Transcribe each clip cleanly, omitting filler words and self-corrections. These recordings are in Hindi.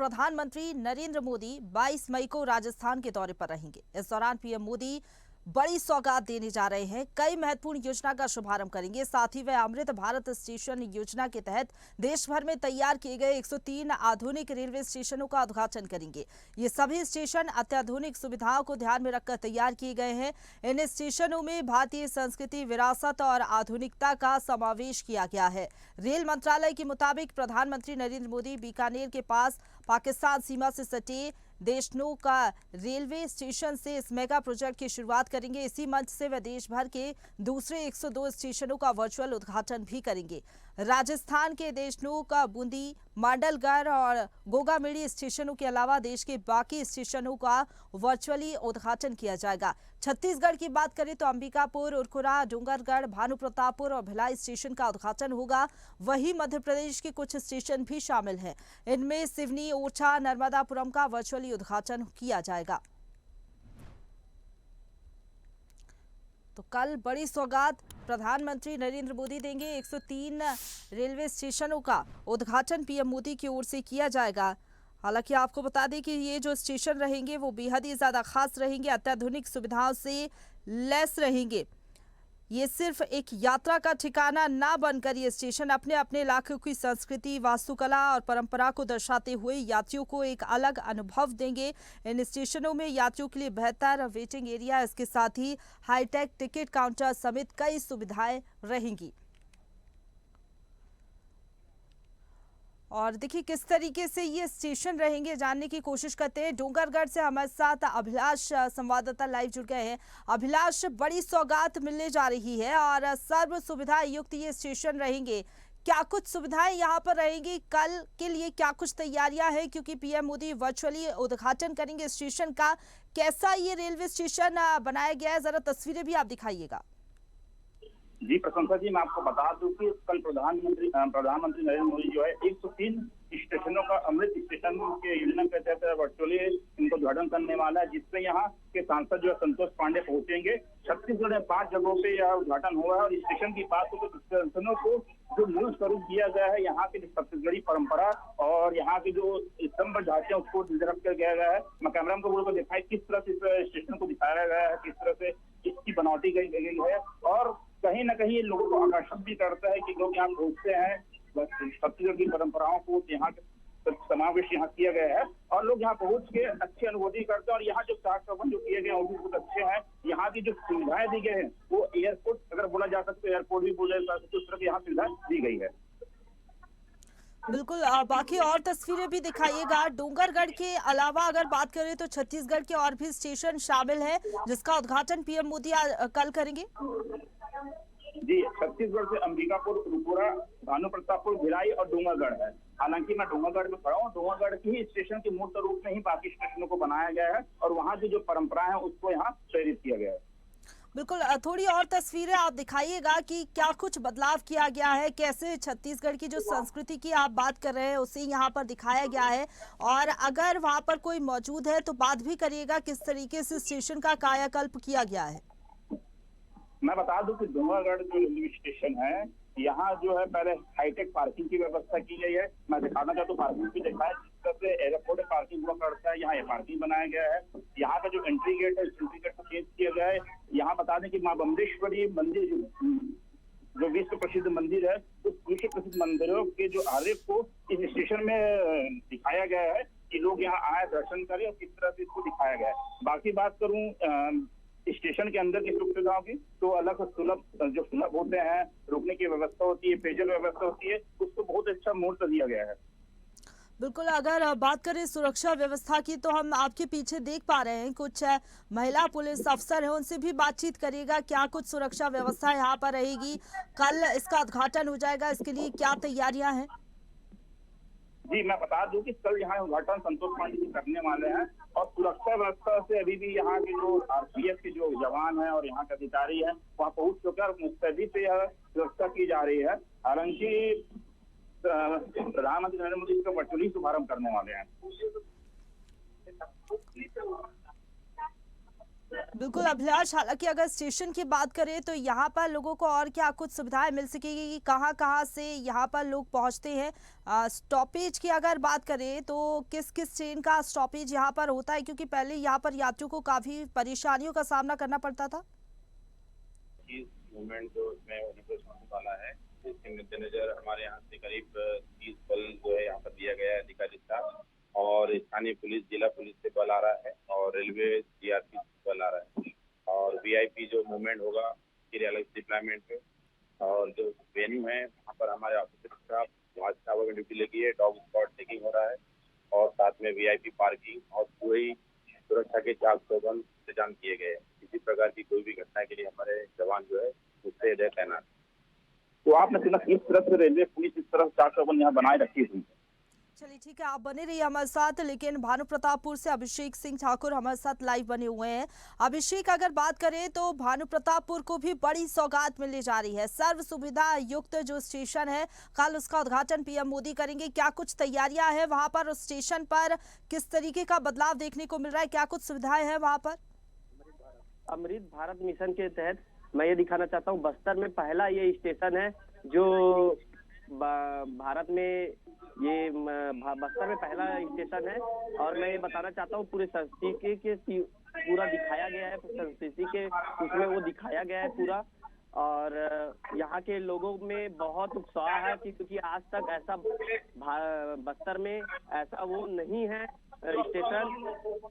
प्रधानमंत्री नरेंद्र मोदी 22 मई को राजस्थान के दौरे पर रहेंगे। इस दौरान पीएम मोदी बड़ी सौगात देने जा रहे हैं। कई महत्वपूर्ण योजना का शुभारंभ करेंगे। साथ ही वे अमृत भारत स्टेशन योजना के तहत देश भर में तैयार किए गए 103 आधुनिक रेलवे स्टेशनों का उद्घाटन करेंगे। ये सभी स्टेशन अत्याधुनिक सुविधाओं को ध्यान में रखकर तैयार किए गए हैं। इन स्टेशनों में भारतीय संस्कृति, विरासत और आधुनिकता का समावेश किया गया है। रेल मंत्रालय के मुताबिक प्रधानमंत्री नरेंद्र मोदी बीकानेर के पास पाकिस्तान सीमा से सटे देशनों का रेलवे स्टेशन से इस मेगा प्रोजेक्ट की शुरुआत करेंगे। इसी मंच से वे देश भर के दूसरे 102 स्टेशनों का वर्चुअल उद्घाटन भी करेंगे। राजस्थान के देशनों का बूंदी, मांडलगढ़ और गोगामेड़ी स्टेशनों के अलावा देश के बाकी स्टेशनों का वर्चुअली उद्घाटन किया जाएगा। छत्तीसगढ़ की बात करें तो अंबिकापुर, उरकुरा, डूंगरगढ़, भानुप्रतापपुर और भिलाई स्टेशन का उद्घाटन होगा। वहीं मध्य प्रदेश के कुछ स्टेशन भी शामिल हैं। इनमें सिवनी, ओरछा, नर्मदापुरम का वर्चुअली उद्घाटन किया जाएगा। तो कल बड़ी सौगात प्रधानमंत्री नरेंद्र मोदी देंगे। 103 रेलवे स्टेशनों का उद्घाटन पीएम मोदी की ओर से किया जाएगा। हालांकि आपको बता दें कि ये जो स्टेशन रहेंगे वो बेहद ही ज्यादा खास रहेंगे, अत्याधुनिक सुविधाओं से लैस रहेंगे। ये सिर्फ एक यात्रा का ठिकाना ना बनकर ये स्टेशन अपने अपने इलाके की संस्कृति, वास्तुकला और परंपरा को दर्शाते हुए यात्रियों को एक अलग अनुभव देंगे। इन स्टेशनों में यात्रियों के लिए बेहतर वेटिंग एरिया, इसके साथ ही हाईटेक टिकट काउंटर समेत कई सुविधाएं रहेंगी। और देखिए किस तरीके से ये स्टेशन रहेंगे, जानने की कोशिश करते हैं। डोंगरगढ़ से हमारे साथ अभिलाष संवाददाता लाइव जुड़ गए हैं। अभिलाष, बड़ी सौगात मिलने जा रही है और सर्व सुविधा युक्त ये स्टेशन रहेंगे। क्या कुछ सुविधाएं यहाँ पर रहेंगी? कल के लिए क्या कुछ तैयारियां हैं, क्योंकि पीएम मोदी वर्चुअली उद्घाटन करेंगे स्टेशन का। कैसा ये रेलवे स्टेशन बनाया गया है, जरा तस्वीरें भी आप दिखाइएगा। जी प्रशंसा जी, मैं आपको बता दूं कि कल प्रधानमंत्री नरेंद्र मोदी जो है 103 स्टेशनों का अमृत स्टेशन के योजना के तहत वर्चुअली इनको उद्घाटन करने वाला है, जिसमें यहाँ के सांसद जो है संतोष पांडे पहुंचेंगे। छत्तीसगढ़ में 5 जगहों पे यह उद्घाटन हुआ है और स्टेशन की बात हो तो स्टेशनों को जो मूल स्वरूप दिया गया है, यहाँ की छत्तीसगढ़ी परंपरा और यहाँ की जो स्तंभ ढांचे उसको रख कर गया गया है। मैं कैमरा को बोल कर दिखाई किस तरह से इस स्टेशन को दिखाया गया है, किस तरह से इसकी बनावटी गई है और कहीं ना कहीं लोगों को आकर्षित भी करता है कि लोग यहाँ पहुंचते हैं। छत्तीसगढ़ की परंपराओं को यहाँ समावेश यहाँ किया गया है और लोग यहाँ पहुंच के अच्छी अनुभूति करते हैं। और यहाँ जो चार्ट प्रबंध जो किए गए हैं वो भी बहुत अच्छे हैं। यहाँ की जो सुविधाएं दी गई है वो एयरपोर्ट अगर बोला जा सकता है, एयरपोर्ट भी बोला जा सकता है, उस तरह की यहाँ सुविधा दी गई है। बिल्कुल, बाकी और तस्वीरें भी दिखाइएगा। डोंगरगढ़ के अलावा अगर बात करें तो छत्तीसगढ़ के और भी स्टेशन शामिल है जिसका उद्घाटन पीएम मोदी कल करेंगे। जी, छत्तीसगढ़ से अंबिकापुर, उरकुरा, भानुप्रतापपुर, भिलाई और डूंगरगढ़ है। हालांकि मैं डूंगरगढ़ में खड़ा हूँ। डूंगरगढ़ की ही स्टेशन के मूर्त रूप में ही बाकी स्टेशनों को बनाया गया है और वहाँ की जो परंपरा है उसको यहाँ प्रेरित किया गया है। बिल्कुल, थोड़ी और तस्वीरें आप दिखाइएगा कि क्या कुछ बदलाव किया गया है, कैसे छत्तीसगढ़ की जो संस्कृति की आप बात कर रहे हैं उसे यहाँ पर दिखाया गया है, और अगर वहाँ पर कोई मौजूद है तो बात भी करिएगा किस तरीके से स्टेशन का कायाकल्प किया गया है। मैं बता दूं कि डूंगरगढ़ जो रेलवे स्टेशन है, यहाँ जो है पहले हाईटेक पार्किंग की व्यवस्था की गई है। मैं दिखाना चाहता हूँ, पार्किंग भी दिखाया जिस तरह से एयरपोर्ट पार्किंग हुआ करता है, यहाँ ये पार्किंग बनाया गया है। यहाँ का जो एंट्री गेट है, एंट्री गेट को चेंज किया गया है। यहाँ बता दें कि माँ बम्लेश्वरी मंदिर जो विश्व प्रसिद्ध मंदिर है, उस विश्व प्रसिद्ध मंदिरों के जो आरेख को इस स्टेशन में दिखाया गया है कि लोग यहाँ आए, दर्शन करें और किस तरह से इसको दिखाया गया है। बाकी बात करूँ स्टेशन के अंदर की सुविधाओं की, तो अलग सुलभ होते हैं, रुकने की व्यवस्था होती है, पेयजल व्यवस्था होती है, उसको बहुत अच्छा मूर्त दिया गया है। बिल्कुल, अगर बात करें सुरक्षा व्यवस्था की तो हम आपके पीछे देख पा रहे हैं कुछ महिला पुलिस अफसर हैं, उनसे भी बातचीत करिएगा। क्या कुछ सुरक्षा व्यवस्था यहाँ पर रहेगी, कल इसका उद्घाटन हो जाएगा, इसके लिए क्या तैयारियां हैं? जी, मैं बता दूं कि कल यहाँ उद्घाटन संतोष पांडे जी करने वाले हैं और सुरक्षा व्यवस्था से अभी भी यहाँ के जो आरपीएफ के जो जवान हैं और यहाँ के अधिकारी हैं वहाँ पहुंच चुके हैं और मुस्तैदी से यह व्यवस्था की जा रही है। हालांकि प्रधानमंत्री नरेंद्र मोदी इसका वर्चुअली शुभारंभ करने वाले हैं। बिल्कुल अभिलाष, हालांकि अगर स्टेशन की बात करें तो यहाँ पर लोगों को और क्या कुछ सुविधाएं मिल सकेगी कि कहाँ कहाँ से यहाँ पर लोग पहुँचते हैं? स्टॉपेज की अगर बात करें तो किस किस ट्रेन का स्टॉपेज यहाँ पर होता है, क्योंकि पहले यहाँ पर यात्रियों को काफी परेशानियों का सामना करना पड़ता था। इस मूवमेंट जो इसमें होने वाला है, इसके मद्देनजर हमारे यहाँ से करीब 30 बल जो है यहाँ पर दिया गया है, अधिकारी स्टाफ और स्थानीय पुलिस, जिला पुलिस से बल आ रहा है और रेलवे सीआरपी बल आ रहा है और वीआईपी जो मूवमेंट होगा फिर अलग डिप्लॉयमेंट पे और जो वेन्यू है वहाँ पर हमारे ऑफिसर स्टाफ वहाँ स्टाफ की ड्यूटी लगी है, डॉग स्पॉट चेकिंग हो रहा है और साथ में वीआईपी पार्किंग और पूरी सुरक्षा के चाक चौबंद इंतजाम किए गए हैं। किसी प्रकार की कोई भी घटना के लिए हमारे जवान जो है उससे तैनात। तो आपने सुना किस तरह से रेलवे पुलिस इस तरह चाक चौबंद यहाँ बनाए रखी हुई है। चलिए ठीक है, आप बने रहिए हमारे साथ। लेकिन भानु प्रतापपुर से अभिषेक सिंह ठाकुर हमारे साथ लाइव बने हुए हैं। अभिषेक, अगर बात करें तो भानु प्रतापपुर को भी बड़ी सौगात मिलने जा रही है। सर्व सुविधा युक्त जो स्टेशन है, कल उसका उद्घाटन पीएम मोदी करेंगे। क्या कुछ तैयारियां हैं वहां पर? उस स्टेशन पर किस तरीके का बदलाव देखने को मिल रहा है? क्या कुछ सुविधाएं हैं वहां पर? अमृत भारत मिशन के तहत मैं ये दिखाना चाहता हूँ, बस्तर में पहला ये स्टेशन है जो भारत में ये बस्तर में पहला स्टेशन है और मैं ये बताना चाहता हूँ पूरे संस्कृति के पूरा दिखाया गया है, संस्कृति के उसमें वो दिखाया गया है पूरा। और यहाँ के लोगों में बहुत उत्साह है क्योंकि आज तक ऐसा बस्तर में ऐसा वो नहीं है स्टेशन।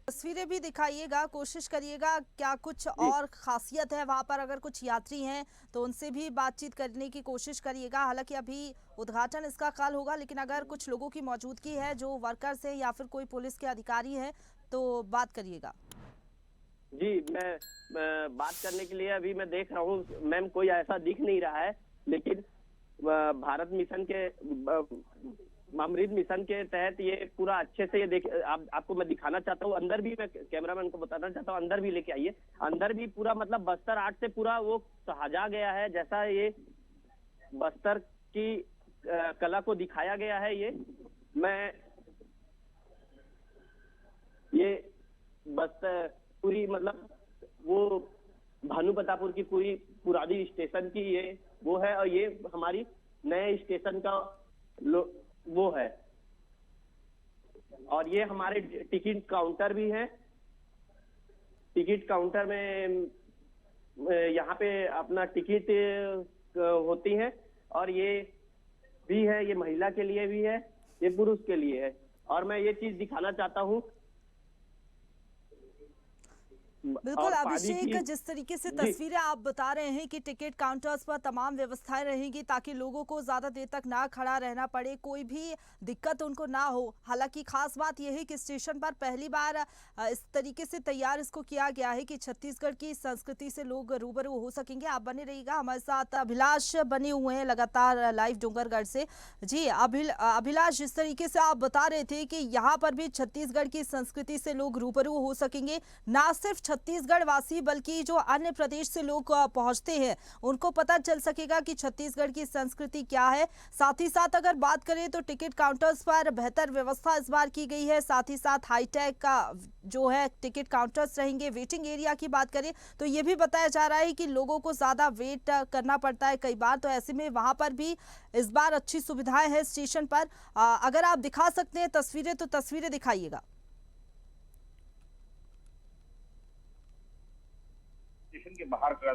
तस्वीरें भी दिखाइएगा, कोशिश करिएगा क्या कुछ और खासियत है वहां पर। अगर कुछ यात्री हैं तो उनसे भी बातचीत करने की कोशिश करिएगा। हालांकि अभी उद्घाटन इसका कल होगा, लेकिन अगर कुछ लोगों की मौजूदगी है जो वर्कर्स हैं या फिर कोई पुलिस के अधिकारी हैं तो बात करिएगा। जी, मैं बात करने के लिए अभी मैं देख रहा हूँ मैम, कोई ऐसा दिख नहीं रहा है, लेकिन भारत मिशन के अमृत मिशन के तहत ये पूरा अच्छे से ये आपको मैं दिखाना चाहता हूँ। अंदर भी मैं कैमरामैन को बताना चाहता हूँ, अंदर भी लेके आइए। अंदर भी पूरा मतलब बस्तर आर्ट से पूरा वो सजा गया है, जैसा ये बस्तर की कला को दिखाया गया है। ये बस्तर पूरी मतलब वो भानु प्रतापपुर की पूरी पुरानी स्टेशन की ये वो है और ये हमारी नए स्टेशन का वो है। और ये हमारे टिकट काउंटर भी है। टिकट काउंटर में यहाँ पे अपना टिकट होती है और ये भी है, ये महिला के लिए भी है, ये पुरुष के लिए है। और मैं ये चीज दिखाना चाहता हूँ। बिल्कुल अभिषेक, जिस तरीके से तस्वीरें आप बता रहे हैं कि टिकट काउंटर्स पर तमाम व्यवस्थाएं रहेंगी ताकि लोगों को ज्यादा देर तक ना खड़ा रहना पड़े, कोई भी दिक्कत उनको ना हो। हालांकि खास बात यह है कि स्टेशन पर पहली बार इस तरीके से तैयार इसको किया गया है कि छत्तीसगढ़ की संस्कृति से लोग रूबरू हो सकेंगे। आप बने रहिएगा हमारे साथ। अभिलाष बने हुए हैं लगातार लाइव डूंगरगढ़ से। जी अभिलाष, जिस तरीके से आप बता रहे थे कि यहाँ पर भी छत्तीसगढ़ की संस्कृति से लोग रूबरू हो सकेंगे, ना सिर्फ छत्तीसगढ़ वासी बल्कि जो अन्य प्रदेश से लोग पहुंचते हैं उनको पता चल सकेगा कि छत्तीसगढ़ की संस्कृति क्या है। साथ ही साथ अगर बात करें तो टिकट काउंटर्स पर बेहतर व्यवस्था इस बार की गई है। साथ ही साथ हाईटेक का जो है टिकट काउंटर्स रहेंगे। वेटिंग एरिया की बात करें तो ये भी बताया जा रहा है कि लोगों को ज्यादा वेट करना पड़ता है कई बार, तो ऐसे में वहां पर भी इस बार अच्छी सुविधाएं हैं स्टेशन पर। अगर आप दिखा सकते हैं तस्वीरें तो तस्वीरें दिखाइएगा। स्टेशन के बाहर का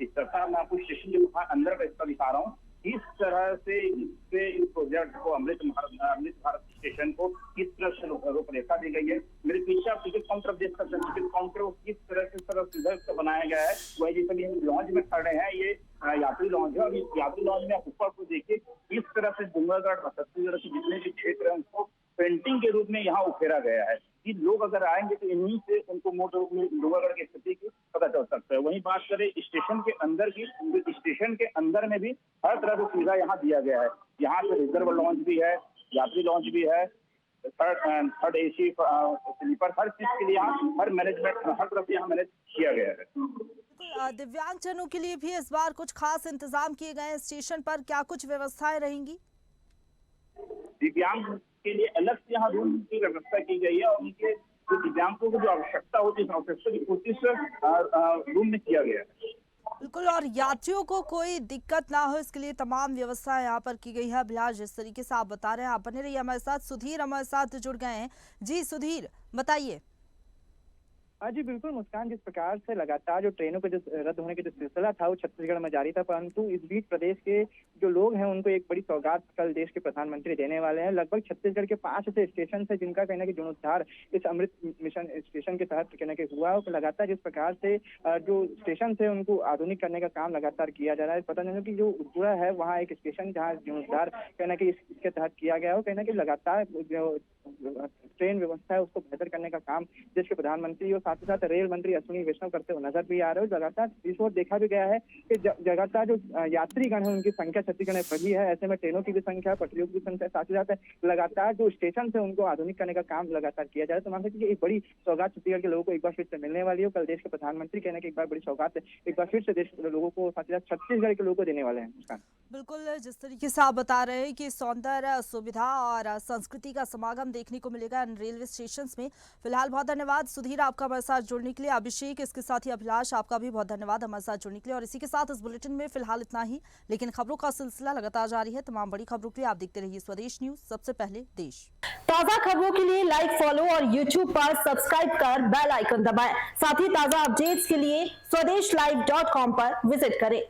इस तरह मैं आपको स्टेशन के बाहर अंदर का हिस्सा दिखा रहा हूँ। किस तरह से इस प्रोजेक्ट को अमृत भारत स्टेशन को किस तरह से रूपरेखा दी गई है। मेरे पीछे आप टिकट काउंटर देख सकते हैं। टिकट काउंटर को किस तरह से बनाया गया है। वही जैसे हम लॉन्च में खड़े हैं, ये यात्री लॉन्च है और इस यात्री लॉन्च में आप ऊपर को देखिए किस तरह से डूंगरगढ़ छत्तीसगढ़ के जितने भी क्षेत्र है उनको पेंटिंग के रूप में यहाँ उकेरा गया है कि लोग अगर आएंगे तो इन्हीं से उनको मोटे रूप में डूंगरगढ़ की स्थिति की पता चल सकता है। वहीं बात करें स्टेशन के अंदर की, तो स्टेशन के अंदर में भी हर तरह की सुविधा यहाँ दिया गया है। यहाँ पे रिजर्व लॉन्च भी है, यात्री लॉन्च भी है, थर्ड एसी स्लीपर, हर चीज के लिए यहाँ हर मैनेजमेंट हर तरफ से यहाँ मैनेज किया गया है। दिव्यांगजनों के लिए भी इस बार कुछ खास इंतजाम किए गए हैं स्टेशन पर, क्या कुछ व्यवस्थाएं रहेंगी? दिव्यांग के लिए अलग से यहाँ रूम की व्यवस्था की गई है और उनके जो दिव्यांगों को जो आवश्यकता होती है, आवश्यकता की पूर्ति रूम में किया गया है। बिल्कुल, और यात्रियों को कोई दिक्कत ना हो इसके लिए तमाम व्यवस्था यहाँ पर की गई है। अभिलाष, जिस तरीके से आप बता रहे हैं, आप बने रहिए हमारे साथ। सुधीर हमारे साथ जुड़ गए हैं। जी सुधीर, बताइए। जी बिल्कुल मुस्कान, जिस प्रकार से लगातार जो ट्रेनों के जो रद्द होने का जो सिलसिला था वो छत्तीसगढ़ में जारी था, परंतु इस बीच प्रदेश के जो लोग हैं उनको एक बड़ी सौगात कल देश के प्रधानमंत्री देने वाले हैं। लगभग छत्तीसगढ़ के 5 ऐसे स्टेशन है जिनका कहना है कि जीर्णोद्धार इस अमृत मिशन स्टेशन के तहत कहना कि हुआ है। लगातार जिस प्रकार से जो स्टेशन थे उनको आधुनिक करने का काम लगातार किया जा रहा है। पता नहीं कि जो उज्जवला है वहाँ एक स्टेशन जहाँ जीर्णोद्धार कहना कि इसके तहत किया गया हो, कहना कि लगातार जो ट्रेन व्यवस्था है उसको बेहतर करने का काम देश के प्रधानमंत्री और साथ ही साथ रेल मंत्री अश्विनी वैष्णव करते हुए नजर भी आ रहे हो। लगातार इस ओर देखा भी गया है कि लगातार जो यात्रीगण है उनकी संख्या छत्तीसगढ़ में बढ़ी है। ऐसे में ट्रेनों की भी संख्या, पटरियों की संख्या, साथ ही साथ लगातार जो स्टेशन है उनको आधुनिक करने का काम लगातार किया जा रहा है। तो मान सकते हैं कि एक बड़ी सौगात छत्तीसगढ़ के लोगों को एक बार फिर से मिलने वाली है। कल देश के प्रधानमंत्री कहने की एक बार बड़ी सौगात एक बार फिर से देश के लोगों को, साथ ही साथ छत्तीसगढ़ के लोगों को देने वाले हैं। बिल्कुल, जिस तरीके से आप बता रहे हैं कि सौंदर्य, सुविधा और संस्कृति का समागम देखने को मिलेगा इन रेलवे स्टेशन में। फिलहाल बहुत धन्यवाद सुधीर आपका हमारे साथ जुड़ने के लिए। अभिषेक, इसके साथ ही अभिलाष, आपका भी बहुत धन्यवाद हमारे साथ जुड़ने के लिए। और इसी के साथ इस बुलेटिन में फिलहाल इतना ही, लेकिन खबरों का सिलसिला लगातार जारी है। तमाम बड़ी खबरों के लिए आप देखते रहिए स्वदेश न्यूज, सबसे पहले देश। ताज़ा खबरों के लिए लाइक, फॉलो और YouTube पर सब्सक्राइब कर बेल आइकन दबाएं। साथ ही ताज़ा अपडेट्स के लिए स्वदेशलाइव.com पर विजिट करें।